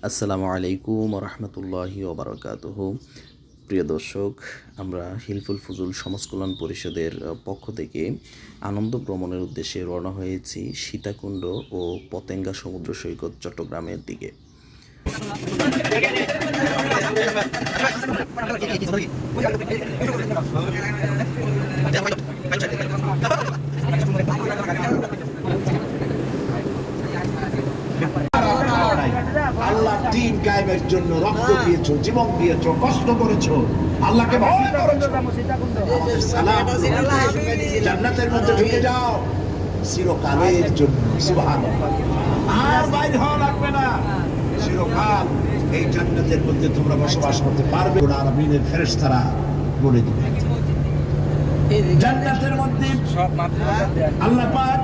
আসসালামু আলাইকুম রহমতুল্লাহি ওবরাকাতুহু। প্রিয় দর্শক, আমরা হিলফুল ফুজুল সমাজ কল্যাণ পরিষদের পক্ষ থেকে আনন্দ ভ্রমণের উদ্দেশ্যে রওনা হয়েছি সীতাকুণ্ড ও পতেঙ্গা সমুদ্র সৈকত চট্টগ্রামের দিকে। আল্লাহ দ্বীন কায়েমের জন্য রক্ত দিয়েছো, জীবন দিয়েছো, কষ্ট করেছো, আল্লাহকে ভয় করেছো। আমাদের সালাম জান্নাতের মধ্যে ঢুকে যাও চিরকালের জন্য। সুবহানাল্লাহ। আর বাইর হওয়া লাগবে না, চিরকাল এই জান্নাতের মধ্যে তোমরা বসবাস করতে পারবে। আলামিনের ফেরেশতারা বলে দিবে জান্নাতের মধ্যে আল্লাহ পাক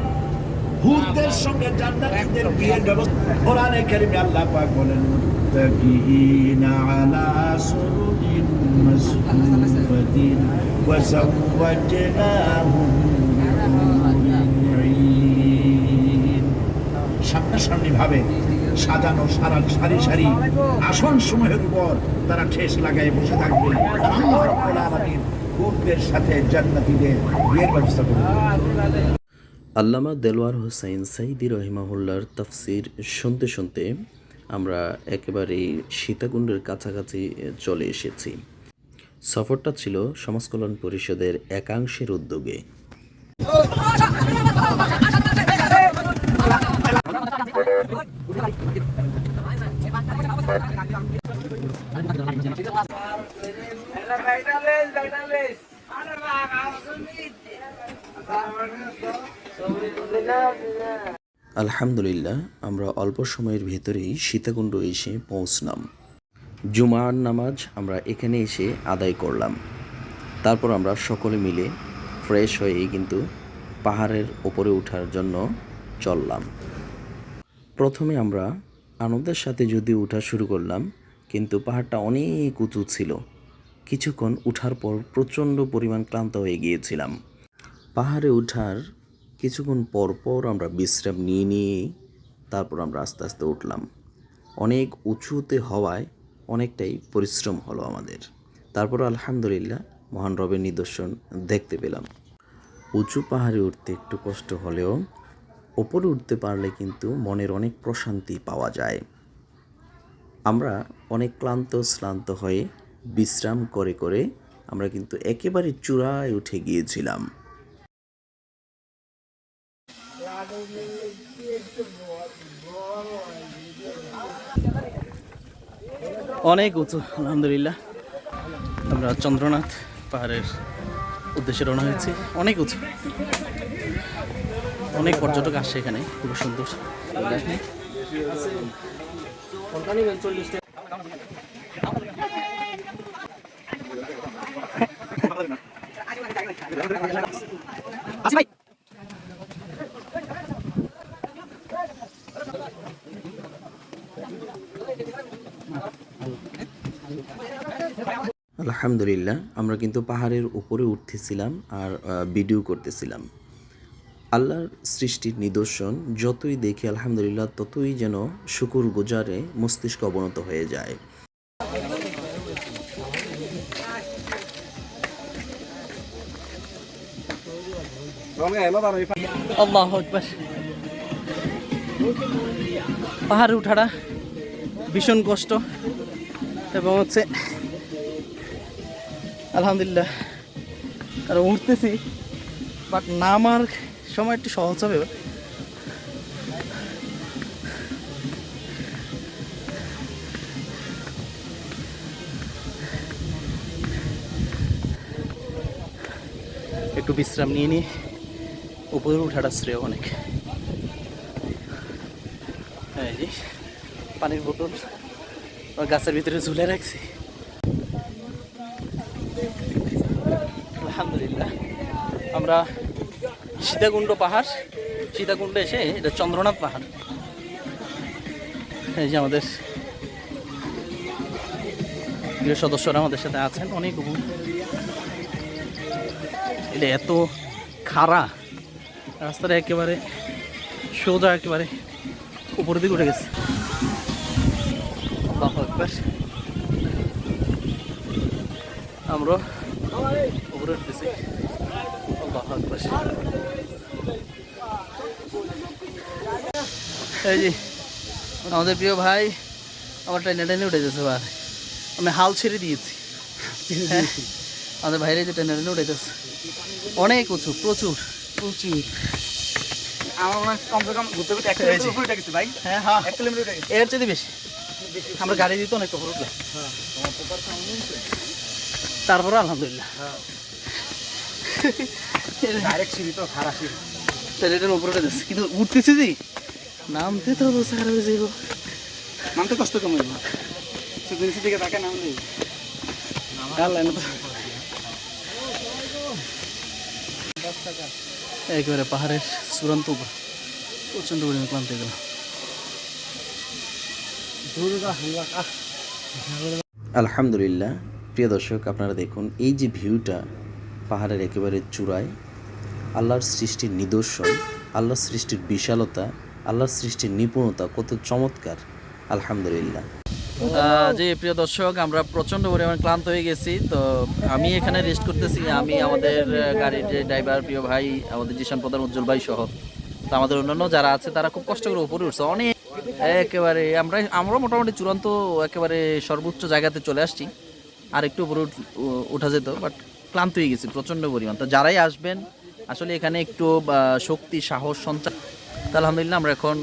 হুদদের সঙ্গে জান্নাতীদের বিয়ের ব্যবস্থা। কোরআনে কারীমে আল্লাহ পাক বলেন মুত্তাকিইনা আলা সুরুরিন মাসফুফাতিন ওয়া যাওয়াজনাহুম বিহুরিন। সামনাসামনি ভাবে সাজানো সারি সারি আসন সমূহের উপর তারা ঠেস লাগায় বসে থাকবে। আল্লাহ রাব্বুল আলামিন হুদদের সাথে জান্নাতীদের বিয়ের ব্যবস্থা করবেন। আল্লামা দেলোয়ার হোসাইন সাইদি রহিমাহুল্লার তাফসির শুনতে শুনতে আমরা একেবারেই সীতাকুণ্ডের কাছাকাছি চলে এসেছি। সফরটা ছিল সমাজ কল্যাণ পরিষদের একাংশের উদ্যোগে। আলহামদুলিল্লাহ, আমরা অল্প সময়ের ভেতরেই সীতাকুণ্ড এসে পৌঁছলাম। জুমার নামাজ আমরা এখানে এসে আদায় করলাম। তারপর আমরা সকলে মিলে ফ্রেশ হয়েই কিন্তু পাহাড়ের ওপরে ওঠার জন্য চললাম। প্রথমে আমরা আনন্দের সাথে যদিও ওঠা শুরু করলাম, কিন্তু পাহাড়টা অনেক উঁচু ছিল। কিছুক্ষণ উঠার পর প্রচণ্ড পরিমাণ ক্লান্ত হয়ে গিয়েছিলাম। পাহাড়ে ওঠার কিছুক্ষণ পর পর আমরা বিশ্রাম নিয়ে তারপর আমরা আস্তে আস্তে উঠলাম। অনেক উঁচুতে হওয়ায় অনেকটাই পরিশ্রম হলো আমাদের। তারপর আলহামদুলিল্লাহ মহান রবের নিদর্শন দেখতে পেলাম। উঁচু পাহাড়ে উঠতে একটু কষ্ট হলেও ওপরে উঠতে পারলে কিন্তু মনের অনেক প্রশান্তি পাওয়া যায়। আমরা অনেক শ্রান্ত হয়ে বিশ্রাম করে করে আমরা কিন্তু একেবারে চূড়ায় উঠে গিয়েছিলাম। অনেক উঁচু, আলহামদুলিল্লাহ। আমরা চন্দ্রনাথ পাহাড়ের উদ্দেশ্যে রওনা হয়েছি। অনেক উঁচু, অনেক পর্যটক আসছে এখানে, খুব সুন্দর। আলহামদুলিল্লাহ, আমরা কিন্তু পাহাড়ের উপরে উঠতেছিলাম আর ভিডিও করতেছিলাম। আল্লাহর সৃষ্টির নিদর্শন যতই দেখি আলহামদুলিল্লাহ ততই যেন শুকুর গুজারে মস্তিষ্ক অবনত হয়ে যায়। আল্লাহু আকবার। পাহাড়ে উঠাটা ভীষণ কষ্ট এবং হচ্ছে আলহামদুলিল্লাহ আর উঠতেছি, বাট নামার সময় একটু সহজ হবে। একটু বিশ্রাম নিয়ে উপরে উঠাটা শ্রেয় অনেক। এই যে পানির বোতল গাছের ভিতরে ঝুলে রাখছি। আলহামদুলিল্লাহ, আমরা সীতাকুণ্ড পাহাড়, সীতাকুণ্ডে এসে এটা চন্দ্রনাথ পাহাড়। এই যে আমাদের প্রিয় সদস্যরা আমাদের সাথে আছেন অনেক। এটা এত খাড়া রাস্তাটা, একেবারে সোজা একেবারে উপরের দিকে উঠে গেছে। আকবার। আমরা উপরে উঠতেছি। আল্লাহু আকবার। এই যে আমাদের প্রিয় ভাই আমার টেনে টেনে উঠে যাচ্ছে ভাই, আমি হাল ছেড়ে দিয়েছি। হ্যাঁ, আমাদের ভাইরে যে টেনে টেনে উঠে যাচ্ছে, অনেক উঁচু, প্রচুর প্রচুর। আমার মনে হয় কমসে কম ঘুরতে ঘুরতে 1 কিলোমিটার উপরে উঠে গেছে ভাই। হ্যাঁ হ্যাঁ, 1 কিলোমিটার উঠে গেছে। এর চেয়ে বেশি। আমরা গাড়ি দিতে অনেক উপরে উঠলাম, তারপরে আলহামদুলিল্লাহ ডাইরেক্ট সিঁড়ি তো খারাপ সিঁড়ি। ট্রেনের উপরে উঠে যাচ্ছে, কিন্তু উঠতেছি যে নামতে তো অবস্থা খারাপ হয়ে যাইব। নামতে কষ্ট কম হইব, শুধু নিচের দিকে তাকে নামলে একেবারে পাহাড়ের চূড়ান্ত উপর, প্রচণ্ড পরিমাণ ক্লান্ত হয়ে গেল। আলহামদুলিল্লাহ। প্রিয় দর্শক, আপনারা দেখুন এই যে ভিউটা পাহাড়ের একেবারে চূড়ায়, আল্লাহর সৃষ্টির নিদর্শন, আল্লাহর সৃষ্টির বিশালতা, আল্লাহর সৃষ্টির নিপুণতা কত চমৎকার। আলহামদুলিল্লাহ। যে প্রিয় দর্শক, আমরা প্রচণ্ড পরিমাণ ক্লান্ত হয়ে গেছি, তো আমি এখানে রেস্ট করতেছি। আমি, আমাদের গাড়ির যে ড্রাইভার প্রিয় ভাই, আমাদের জিশান প্রধান, উজ্জ্বল ভাই সহ, তো আমাদের অন্যান্য যারা আছে তারা খুব কষ্ট করে উপরে উঠছে অনেক। একেবারে আমরা মোটামুটি চূড়ান্ত একেবারে সর্বোচ্চ জায়গাতে চলে আসছি। আর একটু উপরে উঠা যেত, বাট ক্লান্ত হয়ে গেছি প্রচণ্ড পরিমাণ। তো যারাই আসবেন আসলে এখানে একটু শক্তি, সাহস সঞ্চার। তো আলহামদুলিল্লাহ আমরা এখন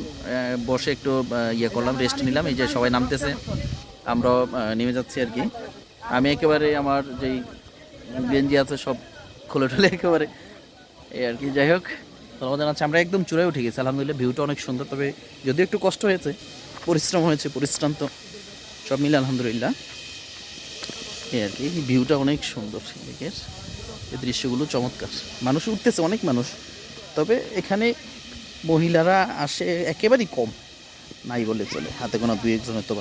বসে একটু ইয়ে করলাম, রেস্ট নিলাম। এই যে সবাই নামতেছে, আমরাও নেমে যাচ্ছি আর কি। আমি একেবারে আমার যেই গেঞ্জি আছে সব খুলে টুলে একেবারে এই আর কি। যাই হোক, ধন্যবাদ জানাচ্ছি। আমরা একদম চূড়ায় উঠে গেছি আলহামদুলিল্লাহ। ভিউটা অনেক সুন্দর, তবে যদিও একটু কষ্ট হয়েছে, পরিশ্রম হয়েছে, পরিশ্রান্ত সব মিলে আলহামদুলিল্লাহ এই আর কি। ভিউটা অনেক সুন্দর, এদিকের এই দৃশ্যগুলো চমৎকার। মানুষ উঠতেছে, অনেক মানুষ, তবে এখানে মহিলারা আসে একেবারেই কম, নাই বলে চলে, হাতে গোনা 2-1 জন তো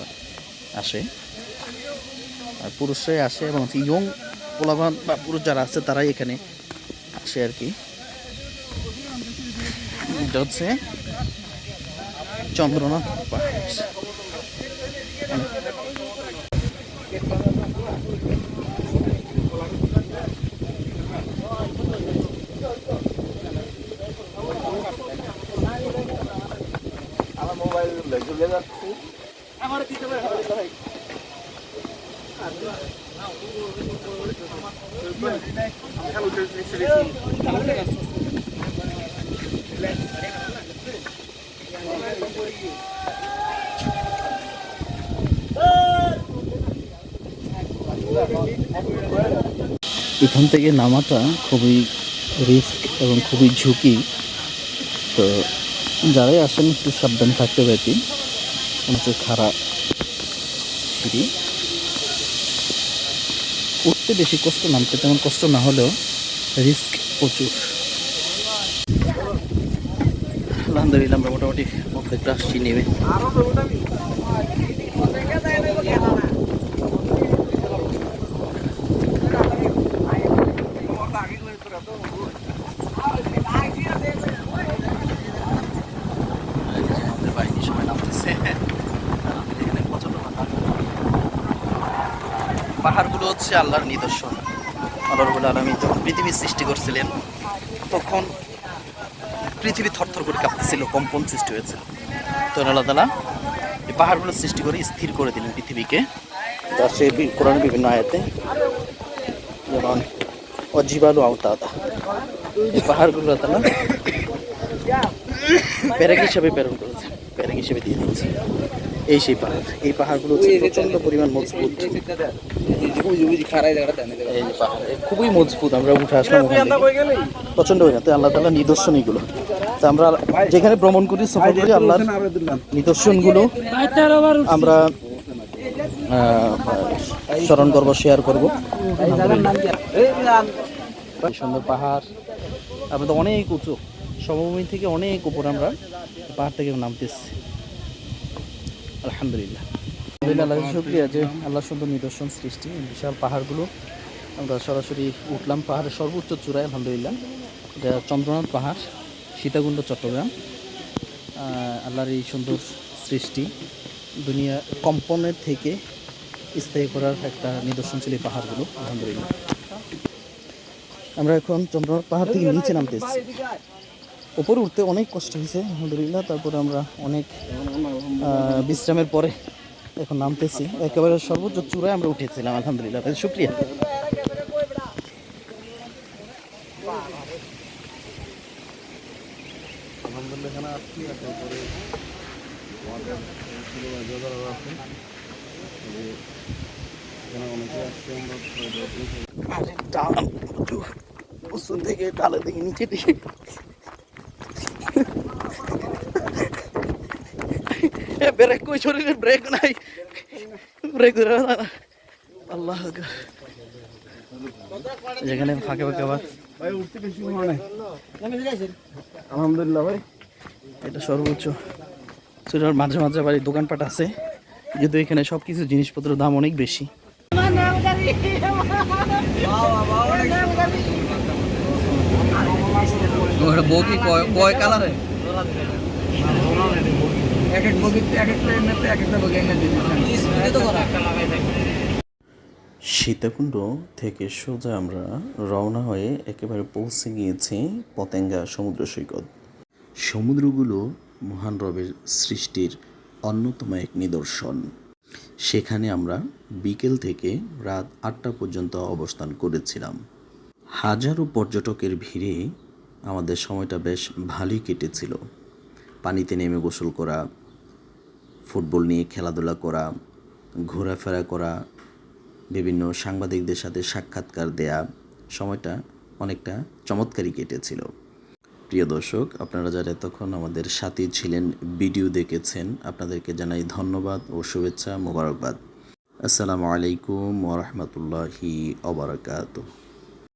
আসে, আর পুরুষরাই আসে, এবং ইয়ং পোলাপান বা পুরুষ যারা আছে তারাই এখানে আসে আর কি। এটা হচ্ছে চন্দ্রনাথ পাহাড়। আমার মোবাইল ঝুলে যাচ্ছে। আমার দিতে পারে ভাই। এখান থেকে নামাটা খুবই রিস্ক এবং খুবই ঝুঁকি, তো যারাই আসেন একটু সাবধান থাকতে হবে কি। হচ্ছে খারাপ সিঁড়ি, উঠতে বেশি কষ্ট, নামতে তেমন কষ্ট না হলেও রিস্ক প্রচুর। আলহামদুলিল্লাহ আমরা মোটামুটি অর্ধেকটা আসছি নেমে। বাহিনী সবাই নামতেছে। এখানে প্রচন্ড পাহাড়গুলো হচ্ছে আল্লাহর নিদর্শন। আল্লাহ রাব্বুল আলামিন যখন পৃথিবীর সৃষ্টি করছিলেন তখন পৃথিবী থরথর করে কাঁপতেছিল, কম্পন সৃষ্টি হয়েছিল। তো আল্লাহ তাআলা এই পাহাড়গুলো সৃষ্টি করে স্থির করে দিলেন পৃথিবীকে। তা সে কোরআনের বিভিন্ন আয়াতে, যেমন অজিবালু আওতাদা, এই পাহাড়গুলো আল্লাহ তাআলা প্যারেক হিসাবে প্রেরণ করেছে, প্যারেক হিসেবে দিয়ে দিয়েছে। এই সেই পাহাড়, এই পাহাড়গুলো হচ্ছে প্রচণ্ড পরিমাণ মজবুত। এই যে পাহাড় খুবই মজবুত, আমরা উঠে আসলাম ওখান থেকে, প্রচণ্ড পরিমাণ। তো আল্লাহ তাআলার নিদর্শন এগুলো। তো আমরা যেখানে ভ্রমণ করি, সফর করি, আল্লাহর নিদর্শনগুলো আমরা স্মরণ করবো, শেয়ার করবো। সুন্দর পাহাড়, আমরা তো অনেক উঁচু, সমভূমি থেকে অনেক উপর আমরা পাহাড় থেকে নামতেছি। আলহামদুলিল্লাহ, আল্লাহ শুকরিয়া যে আল্লাহ সুন্দর নিদর্শন সৃষ্টি, বিশাল পাহাড়গুলো আমরা সরাসরি উঠলাম পাহাড়ের সর্বোচ্চ চূড়ায়। আলহামদুলিল্লাহ, এটা চন্দ্রনাথ পাহাড়, সীতাকুণ্ড, চট্টগ্রাম। আল্লাহর এই সুন্দর সৃষ্টি, দুনিয়া কম্পনের থেকে স্থায়ী করার একটা নিদর্শন ছিল এই পাহাড়গুলো। আলহামদুলিল্লাহ আমরা এখন চন্দ্রনাথ পাহাড় থেকে নিচে নামতেছি। উপরে উঠতে অনেক কষ্ট হয়েছে আলহামদুলিল্লাহ। তারপরে আমরা অনেক বিশ্রামের পরে এখন নামতেছি। একেবারে সর্বোচ্চ চূড়ায় আমরা উঠেছিলাম আলহামদুলিল্লাহ, শুক্রিয়া। আলহামদুলিল্লাহ এখানে আসছি, তারপরে আমাদের আছে এখানে অনেকে আসছে। আমরা থেকে ডালের দিকে নিচে দিকে ব্রেক কই, শরীরে ব্রেক নাই, ব্রেক ধরে আল্লাহ। যেখানে ফাঁকে ফাঁকে আবার ভাই উঠতে বেশি সময় নেই। আলহামদুলিল্লাহ ভাই, এটা সর্বোচ্চ চূড়ার মাঝে মাঝে আবার এই দোকানপাট আছে, যেহেতু এখানে সব কিছু জিনিসপত্রের দাম অনেক বেশি। বউ কি কয় কালারে? সীতাকুণ্ড থেকে সোজা আমরা রওনা হয়ে একেবারে পৌঁছে গিয়েছি পতেঙ্গা সমুদ্র সৈকত। সমুদ্রগুলো মহান রবের সৃষ্টির অন্যতম এক নিদর্শন। সেখানে আমরা বিকেল থেকে রাত 8টা পর্যন্ত অবস্থান করেছিলাম। হাজারো পর্যটকের ভিড়ে আমাদের সময়টা বেশ ভালোই কেটেছিল। পানিতে নেমে গোসল করা, ফুটবল নিয়ে খেলাধুলা করা, ঘোরাফেরা করা, বিভিন্ন সাংবাদিকদের সাথে সাক্ষাৎকার দেয়া, সময়টা অনেকটা চমৎকারই কেটেছিল। প্রিয় দর্শক, আপনারা যারা এতক্ষণ আমাদের সাথে ছিলেন, ভিডিও দেখেছেন, আপনাদেরকে জানাই ধন্যবাদ ও শুভেচ্ছা, মোবারকবাদ। আসসালামু আলাইকুম ওয়া রাহমাতুল্লাহি ওয়া বারাকাতুহু।